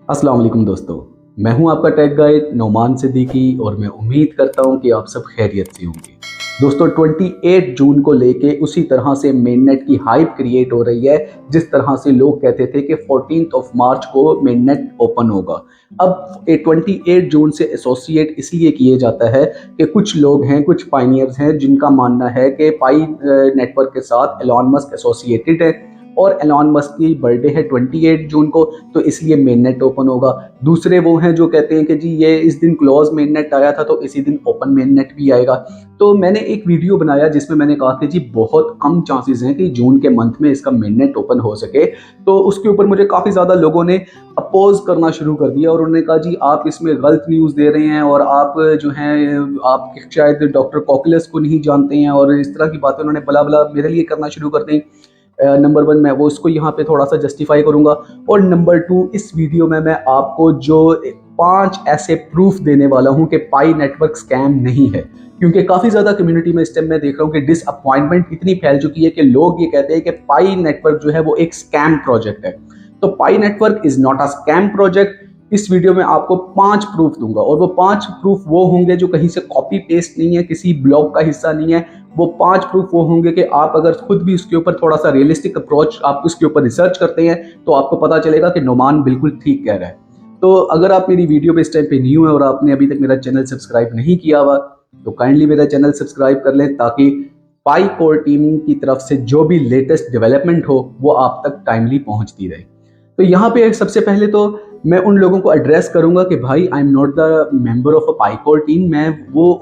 अस्सलाम वालेकुम दोस्तों। मैं हूं आपका टेक गाइड नौमान सिद्दीकी और मैं उम्मीद करता हूं कि आप सब खैरियत से होंगे। दोस्तों 28 जून को लेके उसी तरह से मेननेट की हाइप क्रिएट हो रही है जिस तरह से लोग कहते थे कि 14th ऑफ मार्च को मेननेट ओपन होगा। अब 28 जून से एसोसिएट इसलिए किए जाता है कि कुछ लोग हैं, कुछ पाइनियर्स हैं जिनका मानना है कि पाई नेटवर्क के साथ एलॉन मस्क एसोसिएटेड है और एलॉन मस्क की बर्थडे है 28 जून को, तो इसलिए मेननेट ओपन होगा। दूसरे वो हैं जो कहते हैं कि जी ये इस दिन क्लोज मेननेट आया था तो इसी दिन ओपन मेननेट भी आएगा। तो मैंने एक वीडियो बनाया जिसमें मैंने कहा कि जी बहुत कम चांसेस हैं कि जून के मंथ में इसका मेननेट ओपन हो सके। तो उसके ऊपर मुझे काफ़ी ज़्यादा लोगों ने अपोज करना शुरू कर दिया और उन्होंने कहा जी आप इसमें गलत न्यूज़ दे रहे हैं और आप जो हैं आप शायद डॉक्टर कॉकलेस को नहीं जानते हैं और इस तरह की बातें उन्होंने भला भला मेरे लिए करना शुरू कर दी। नंबर वन मैं वो इसको यहाँ पे थोड़ा सा जस्टिफाई करूँगा और नंबर टू इस वीडियो में मैं आपको जो 5 ऐसे प्रूफ देने वाला हूँ कि पाई नेटवर्क स्कैम नहीं है। क्योंकि काफ़ी ज़्यादा कम्युनिटी में इस टाइम मैं देख रहा हूँ कि डिसअपॉइंटमेंट इतनी फैल चुकी है कि लोग ये कहते हैं कि पाई नेटवर्क जो है वो एक स्कैम प्रोजेक्ट है। तो Pi network is not a scam project. इस वीडियो में आपको 5 प्रूफ दूंगा और वो 5 प्रूफ वो होंगे जो कहीं से कॉपी पेस्ट नहीं है, किसी ब्लॉग का हिस्सा नहीं है। वो 5 प्रूफ वो होंगे कि आप अगर खुद भी उसके ऊपर थोड़ा सा रियलिस्टिक अप्रोच आप उसके ऊपर रिसर्च करते हैं तो आपको पता चलेगा कि नोमान बिल्कुल ठीक कह रहा है। तो अगर आप मेरी वीडियो पे इस टाइम पे न्यू है और आपने अभी तक मेरा चैनल सब्सक्राइब नहीं किया हुआ तो काइंडली मेरा चैनल सब्सक्राइब कर लें ताकि पाई कोर टीम की तरफ से जो भी लेटेस्ट डेवलपमेंट हो वो आप तक टाइमली पहुंचती रहे। तो यहाँ पे सबसे पहले तो मैं उन लोगों को एड्रेस करूंगा कि भाई I am not the member of a Pi Core team. मैं वो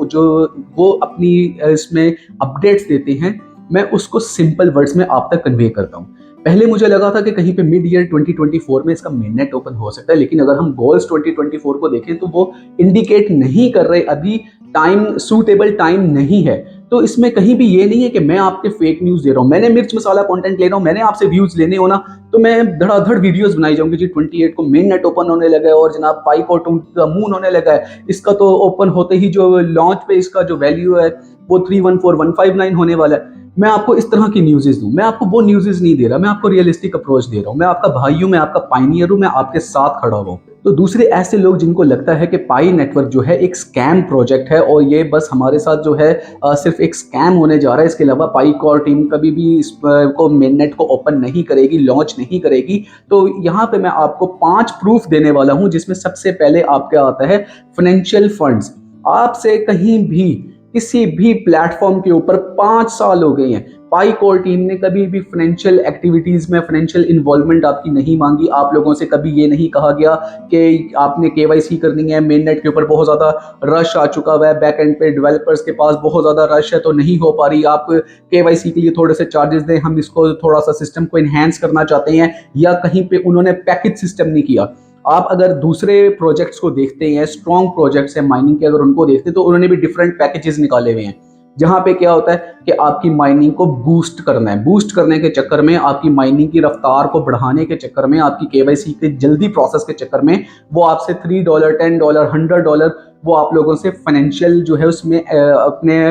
अपनी इसमें अपडेट्स देते हैं मैं उसको सिंपल वर्ड्स में आप तक कन्वे करता हूँ। पहले मुझे लगा था कि कहीं पे मिड ईयर 2024 में इसका मेननेट ओपन हो सकता है, लेकिन अगर हम गोल्स 2024 को देखें तो वो इंडिकेट नहीं कर रहे, अभी टाइम सूटेबल टाइम नहीं है। तो इसमें कहीं भी ये नहीं है कि मैं आपके फेक न्यूज़ दे रहा हूँ, मैंने मिर्च मसाला कंटेंट ले रहा हूँ, मैंने आपसे व्यूज़ लेने हो ना तो मैं धड़ाधड़ वीडियोस बनाई जाऊंगी जी 28 को मेन नेट ओपन होने लगा है और जनाब पाई को का मून होने लगा है, इसका तो ओपन होते ही जो लॉन्च पे इसका जो वैल्यू है वो 314159 होने वाला है। मैं आपको इस तरह की न्यूज़ेस दूं, मैं आपको वो न्यूज़ेस नहीं दे रहा, मैं आपको रियलिस्टिक अप्रोच दे रहा हूं। मैं आपका भाई हूं, मैं आपका पाइनियर हूं, मैं आपके साथ खड़ा हुआ हूं। तो दूसरे ऐसे लोग जिनको लगता है कि पाई नेटवर्क जो है एक स्कैम प्रोजेक्ट है और ये बस हमारे साथ जो है सिर्फ एक स्कैम होने जा रहा है, इसके अलावा पाई कोर टीम कभी भी इस को मेन नेट को ओपन नहीं करेगी, लॉन्च नहीं करेगी। तो यहाँ पे मैं आपको 5 प्रूफ देने वाला हूँ जिसमें सबसे पहले आपके आता है फाइनेंशियल फंड्स। आपसे कहीं भी किसी भी प्लेटफॉर्म के ऊपर 5 साल हो गए हैं, पाई कोर टीम ने कभी भी फाइनेंशियल एक्टिविटीज में फाइनेंशियल इन्वॉल्वमेंट आपकी नहीं मांगी। आप लोगों से कभी ये नहीं कहा गया कि आपने केवाईसी करनी है, मेन नेट के ऊपर बहुत ज़्यादा रश आ चुका हुआ है, बैक एंड पे डेवलपर्स के पास बहुत ज़्यादा रश है तो नहीं हो पा रही, आप केवाईसी के लिए थोड़े से चार्जेस दें, हम इसको थोड़ा सा सिस्टम को इन्हेंस करना चाहते हैं। या कहीं पे उन्होंने पैकेज सिस्टम नहीं किया। आप अगर दूसरे प्रोजेक्ट्स को देखते हैं, स्ट्रॉन्ग प्रोजेक्ट्स हैं माइनिंग के, अगर उनको देखते हैं तो उन्होंने भी डिफरेंट पैकेजेस निकाले हुए हैं जहां पे क्या होता है कि आपकी माइनिंग को बूस्ट करना है, बूस्ट करने के चक्कर में, आपकी माइनिंग की रफ्तार को बढ़ाने के चक्कर में, आपकी केवाईसी के जल्दी प्रोसेस के चक्कर में वो आपसे $3 $10 $100 वो आप लोगों से फाइनेंशियल जो है उसमें अपने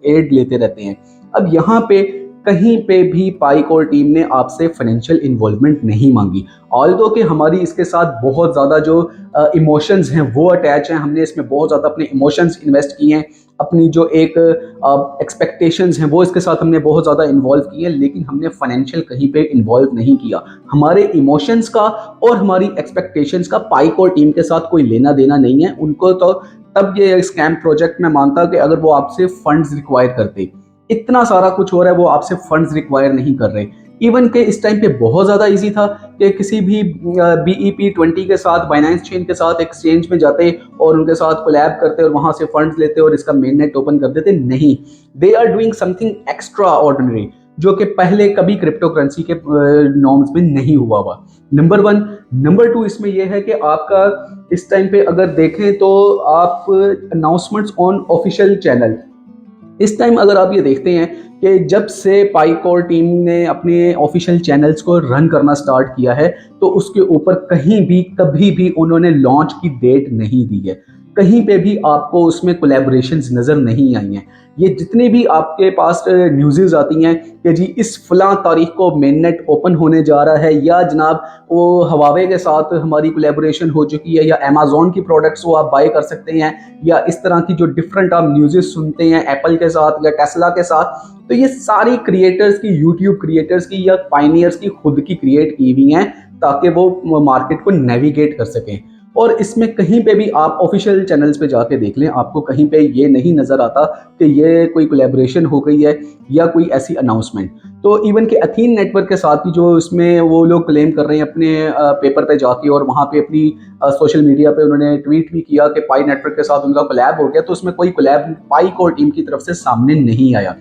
एड लेते रहते हैं। अब यहाँ पे कहीं पे भी पाई कोर टीम ने आपसे फाइनेंशियल इन्वॉल्वमेंट नहीं मांगी। ऑल्दो कि हमारी इसके साथ बहुत ज़्यादा जो इमोशंस हैं वो अटैच हैं, हमने इसमें बहुत ज़्यादा अपने इमोशंस इन्वेस्ट किए हैं, अपनी जो एक एक्सपेक्टेशंस हैं वो इसके साथ हमने बहुत ज़्यादा इन्वॉल्व किए हैं, लेकिन हमने फाइनेंशियल कहीं पे इन्वॉल्व नहीं किया। हमारे इमोशंस का और हमारी एक्सपेक्टेशंस का पाई कोर टीम के साथ कोई लेना देना नहीं है। उनको तो तब ये स्कैम प्रोजेक्ट में मानता कि अगर वो आपसे फंड्स रिक्वायर करते, इतना सारा कुछ हो रहा है वो आपसे फंड्स रिक्वायर नहीं कर रहे। इवन के इस टाइम पे बहुत ज़्यादा इजी था कि किसी भी BEP20 के साथ, बाइनेंस चेन के साथ एक्सचेंज में जाते और उनके साथ कोलैब करते और वहाँ से फंड्स लेते और इसका मेन नेट ओपन कर देते। नहीं, they are doing something extraordinary जो कि पहले कभी क्रिप्टो करेंसी के नॉर्म्स में नहीं हुआ हुआ। Number one. नंबर टू इसमें यह है कि आपका इस टाइम पे अगर देखें तो आप अनाउंसमेंट्स ऑन ऑफिशियल चैनल, इस टाइम अगर आप ये देखते हैं कि जब से पाई कोर टीम ने अपने ऑफिशियल चैनल्स को रन करना स्टार्ट किया है तो उसके ऊपर कहीं भी कभी भी उन्होंने लॉन्च की डेट नहीं दी है। कहीं पे भी आपको उसमें कोलैबोरेशंस नज़र नहीं आई हैं। ये जितनी भी आपके पास न्यूज़ेज़ आती हैं कि जी इस फ़लाँ तारीख को मेननेट ओपन होने जा रहा है, या जनाब वो हवावे के साथ हमारी कोलैबोरेशन हो चुकी है, या अमेज़न की प्रोडक्ट्स वो आप बाय कर सकते हैं, या इस तरह की जो डिफरेंट आप न्यूज़ेज़ सुनते हैं एप्पल के साथ या टेस्ला के साथ, तो ये सारी क्रिएटर्स की, यूट्यूब क्रिएटर्स की या पायनियर्स की खुद की क्रिएट की हुई हैं, ताकि वो मार्केट को नेविगेट कर सकें। और इसमें कहीं पे भी आप ऑफिशियल चैनल्स पे जाके देख लें, आपको कहीं पे ये नहीं नज़र आता कि ये कोई कोलैबोरेशन हो गई है या कोई ऐसी अनाउंसमेंट। तो इवन के अथीन नेटवर्क के साथ भी जो इसमें वो लोग क्लेम कर रहे हैं अपने पेपर पे जाके, और वहाँ पे अपनी सोशल मीडिया पे उन्होंने ट्वीट भी किया कि पाई नेटवर्क के साथ उनका कोलैब हो गया, तो उसमें कोई कोलैब पाई कोर टीम की तरफ से सामने नहीं आया।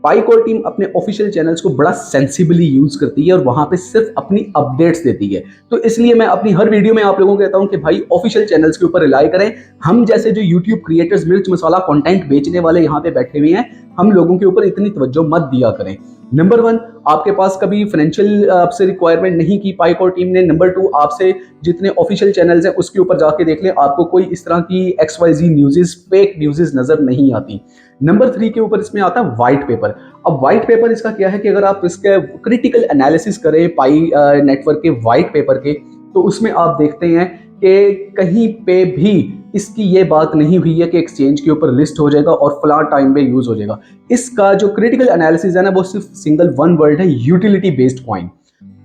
पाई कोर टीम अपने ऑफिशियल चैनल्स को बड़ा सेंसिबली यूज करती है और वहां पे सिर्फ अपनी अपडेट्स देती है। तो इसलिए मैं अपनी हर वीडियो में आप लोगों को कहता हूं कि भाई ऑफिशियल चैनल्स के ऊपर रिलाई करें। हम जैसे जो यूट्यूब क्रिएटर्स मिर्च मसाला कंटेंट बेचने वाले यहाँ पे बैठे हुए हैं, हम लोगों के ऊपर इतनी तवज्जो मत दिया करें। नंबर 1, आपके पास कभी फाइनेंशियल आपसे रिक्वायरमेंट नहीं की पाई कोर टीम ने। नंबर 2, आपसे जितने ऑफिशियल चैनल्स हैं उसके ऊपर जाके देख लें, आपको कोई इस तरह की XYZ न्यूज़ेस, फेक न्यूज़ेस नजर नहीं आती। नंबर 3 के ऊपर इसमें आता है व्हाइट पेपर। अब व्हाइट पेपर इसका क्या है कि अगर आप इसके क्रिटिकल एनालिसिस करें पाई नेटवर्क के व्हाइट पेपर के, तो उसमें आप देखते हैं कि कहीं पे भी इसकी ये बात नहीं हुई है कि एक्सचेंज के ऊपर लिस्ट हो जाएगा और फला टाइम पे यूज हो जाएगा। इसका जो क्रिटिकल एनालिसिस है ना, वो सिर्फ सिंगल वन वर्ड है, utility based coin.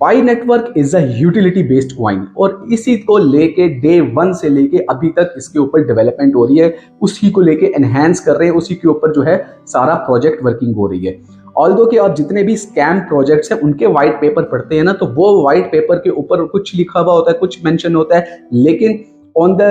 Pi network is a utility based coin, और इसी को लेके डे 1 से लेके अभी तक इसके ऊपर डेवलपमेंट हो रही है, उसी को लेके एनहांस कर रहे हैं, उसी के ऊपर जो है सारा प्रोजेक्ट वर्किंग हो रही है। ऑल्दो कि आप जितने भी स्कैम प्रोजेक्ट्स हैं उनके वाइट पेपर पढ़ते हैं ना, तो वो वाइट पेपर के ऊपर कुछ लिखा हुआ होता है, कुछ मेंशन होता है, लेकिन ऑन द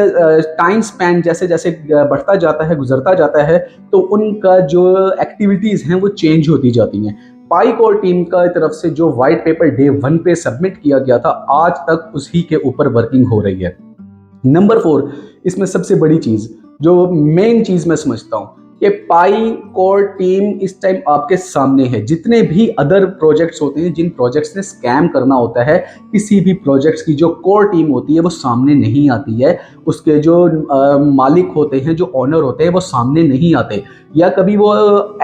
टाइम स्पैन जैसे जैसे बढ़ता जाता है, गुजरता जाता है, तो उनका जो एक्टिविटीज़ हैं वो चेंज होती जाती हैं। पाई कोर टीम का तरफ से जो वाइट पेपर डे 1 पे सबमिट किया गया था, आज तक उसी के ऊपर वर्किंग हो रही है। नंबर 4, इसमें सबसे बड़ी चीज़, जो मेन चीज़ मैं समझता हूँ कि पाई कोर टीम इस टाइम आपके सामने है। जितने भी अदर प्रोजेक्ट्स होते हैं, जिन प्रोजेक्ट्स ने स्कैम करना होता है, किसी भी प्रोजेक्ट्स की जो कोर टीम होती है वो सामने नहीं आती है। उसके जो मालिक होते हैं, जो ओनर होते हैं, वो सामने नहीं आते, या कभी वो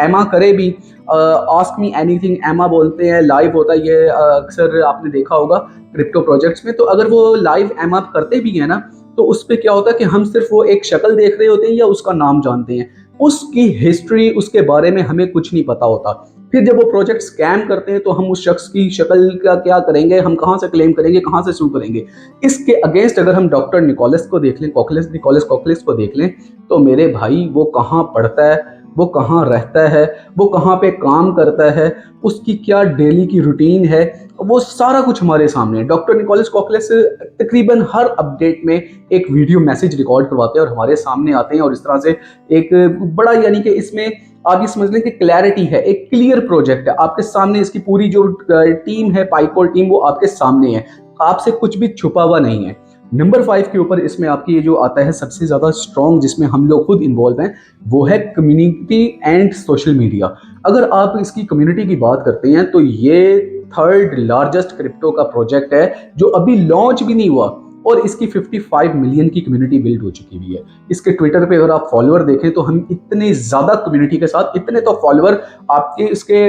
एमा करे भी, आस्क मी एनीथिंग एमा बोलते हैं, लाइव होता है ये, अक्सर आपने देखा होगा क्रिप्टो प्रोजेक्ट्स में। तो अगर वो लाइव एमा करते भी है ना, तो उस पर क्या होता है कि हम सिर्फ वो एक शक्ल देख रहे होते हैं या उसका नाम जानते हैं, उसकी हिस्ट्री, उसके बारे में हमें कुछ नहीं पता होता। फिर जब वो प्रोजेक्ट स्कैम करते हैं तो हम उस शख्स की शक्ल का क्या करेंगे, हम कहाँ से क्लेम करेंगे, कहाँ से सू करेंगे। इसके अगेंस्ट अगर हम डॉक्टर निकोलस को देख लें, निकोलस कोकलिस को देख लें, तो मेरे भाई वो कहाँ पढ़ता है, वो कहाँ रहता है, वो कहाँ पे काम करता है, उसकी क्या डेली की रूटीन है, वो सारा कुछ हमारे सामने है। डॉक्टर निकोलस कोकलिस तकरीबन हर अपडेट में एक वीडियो मैसेज रिकॉर्ड करवाते हैं और हमारे सामने आते हैं, और इस तरह से एक बड़ा, यानी कि इसमें आप ये समझ लें कि क्लैरिटी है, एक क्लियर प्रोजेक्ट है आपके सामने। इसकी पूरी जो टीम है, पाई कोर टीम, वो आपके सामने है, आपसे कुछ भी छुपा हुआ नहीं है। नंबर 5 के ऊपर इसमें आपकी ये जो आता है सबसे ज़्यादा स्ट्रॉन्ग, जिसमें हम लोग खुद इन्वॉल्व हैं, वो है कम्युनिटी एंड सोशल मीडिया। अगर आप इसकी कम्युनिटी की बात करते हैं तो ये 3rd लार्जेस्ट क्रिप्टो का प्रोजेक्ट है जो अभी लॉन्च भी नहीं हुआ, और इसकी 55 मिलियन की कम्युनिटी बिल्ड हो चुकी हुई है। इसके ट्विटर पे अगर आप फॉलोअर देखें तो हम इतने ज़्यादा कम्युनिटी के साथ, इतने तो फॉलोअर आपके इसके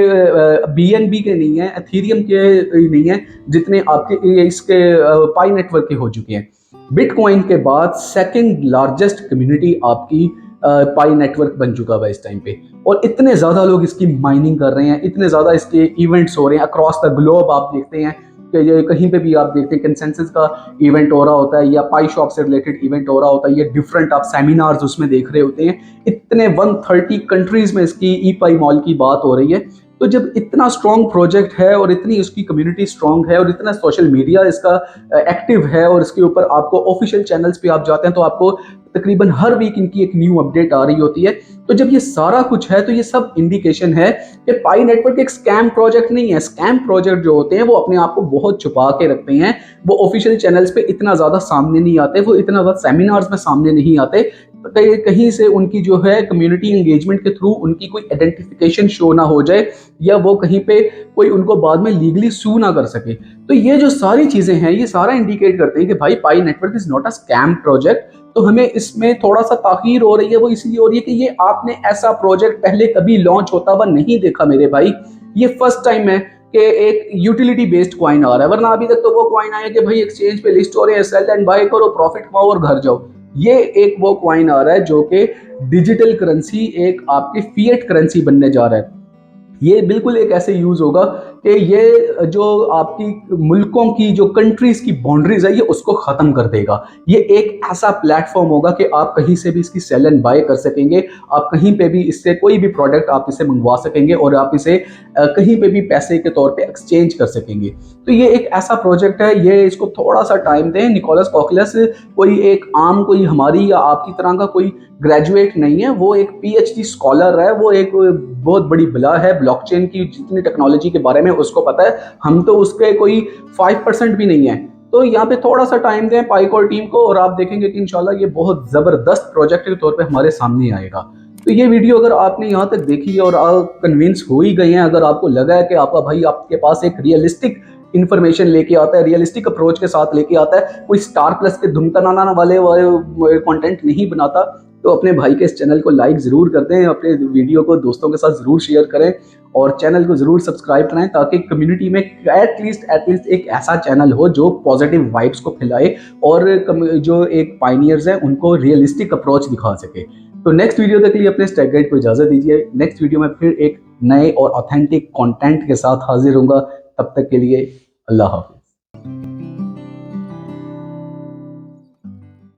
BNB के नहीं है, एथेरियम के नहीं है, जितने आपके इसके पाई नेटवर्क के हो चुके हैं। बिटकॉइन के बाद 2nd लार्जेस्ट कम्युनिटी आपकी पाई नेटवर्क बन चुका हुआ इस टाइम पे, और इतने ज़्यादा लोग इसकी माइनिंग कर रहे हैं, इतने ज़्यादा इसके इवेंट्स हो रहे हैं अक्रॉस द ग्लोब। आप देखते हैं कि ये कहीं पे भी आप देखते हैं कंसेंसस का इवेंट हो रहा होता है, या पाई शॉप से रिलेटेड इवेंट हो रहा होता है, या डिफरेंट आप सेमिनार्स उसमें देख रहे होते हैं। इतने 130 कंट्रीज में इसकी ई पाई मॉल की बात हो रही है। तो जब इतना स्ट्रॉन्ग प्रोजेक्ट है और इतनी उसकी कम्युनिटी स्ट्रॉन्ग है और इतना सोशल मीडिया इसका एक्टिव है, और इसके ऊपर आपको ऑफिशियल चैनल्स पे आप जाते हैं तो आपको तकरीबन हर वीक इनकी एक न्यू अपडेट आ रही होती है। तो जब ये सारा कुछ है तो ये सब इंडिकेशन है कि पाई नेटवर्क एक स्कैम प्रोजेक्ट नहीं है। स्कैम प्रोजेक्ट जो होते हैं वो अपने आप को बहुत छुपा के रखते हैं, वो ऑफिशियल चैनल्स पे इतना ज़्यादा सामने नहीं आते, वो इतना ज़्यादा सेमिनार्स में सामने नहीं आते, कहीं से उनकी जो है कम्युनिटी एंगेजमेंट के थ्रू उनकी कोई आइडेंटिफिकेशन शो ना हो जाए, या वो कहीं पे कोई उनको बाद में लीगली सू ना कर सके। तो ये जो सारी चीज़ें हैं ये सारा इंडिकेट करते हैं कि भाई Pi network is not a scam project. तो हमें इसमें थोड़ा सा ताख़ीर हो रही है, वो इसलिए हो रही है कि ये आपने ऐसा प्रोजेक्ट पहले कभी लॉन्च होता हुआ नहीं देखा मेरे भाई। ये फर्स्ट टाइम है कि एक यूटिलिटी बेस्ड कॉइन आ रहा है, वरना अभी तक तो वो कॉइन आया कि भाई एक्सचेंज पे लिस्ट हो रहे हैं, सेल एंड बाय करो, प्रॉफिट कमाओ और घर जाओ। ये एक वो कॉइन आ रहा है जो कि डिजिटल करेंसी, एक आपकी फिएट करेंसी बनने जा रहा है। ये बिल्कुल एक ऐसे यूज होगा कि ये जो आपकी मुल्कों की जो कंट्रीज की बाउंड्रीज है ये उसको खत्म कर देगा। ये एक ऐसा प्लेटफॉर्म होगा कि आप कहीं से भी इसकी सेल एंड बाय कर सकेंगे, आप कहीं पे भी इससे कोई भी प्रोडक्ट आप इसे मंगवा सकेंगे और आप इसे कहीं पे भी पैसे के तौर पे एक्सचेंज कर सकेंगे। तो ये एक ऐसा प्रोजेक्ट है, ये इसको थोड़ा सा टाइम दें। निकोलस कॉकलस कोई एक आम कोई हमारी या आपकी तरह का कोई ग्रेजुएट नहीं है, वो एक पीएचडी स्कॉलर है, वो एक बहुत बड़ी बला है ब्लॉकचेन की, जितनी टेक्नोलॉजी के बारे में उसको पता है, हम तो उसके कोई 5% भी नहीं है। तो यहाँ पे थोड़ा सा टाइम दें पाइकोर टीम को और आप देखेंगे कि इंशाल्लाह ये बहुत ज़बरदस्त प्रोजेक्ट के तौर पे हमारे सामने आएगा। तो ये वीडियो अगर आपने यहाँ तक देखी है और आप कन्विंस हो ही गए हैं, अगर आपको लगा है कि आपका भाई आपके पास एक रियलिस्टिक इन्फॉर्मेशन लेके आता है, रियलिस्टिक अप्रोच के साथ लेके आता है, कोई स्टार प्लस के धुमतनाना वाले कंटेंट नहीं बनाता, तो अपने भाई के इस चैनल को लाइक ज़रूर कर दें, अपने वीडियो को दोस्तों के साथ ज़रूर शेयर करें और चैनल को ज़रूर सब्सक्राइब कराएं, ताकि कम्युनिटी में एटलीस्ट एक ऐसा चैनल हो जो पॉजिटिव वाइब्स को फैलाए और जो एक पायनियर्स हैं उनको रियलिस्टिक अप्रोच दिखा सके। तो नेक्स्ट वीडियो तक के लिए अपने स्टेक गाइड को इजाज़त दीजिए। नेक्स्ट वीडियो में फिर एक नए और ऑथेंटिक कंटेंट के साथ हाजिर होऊंगा। तब तक के लिए अल्लाह हाफ़िज़।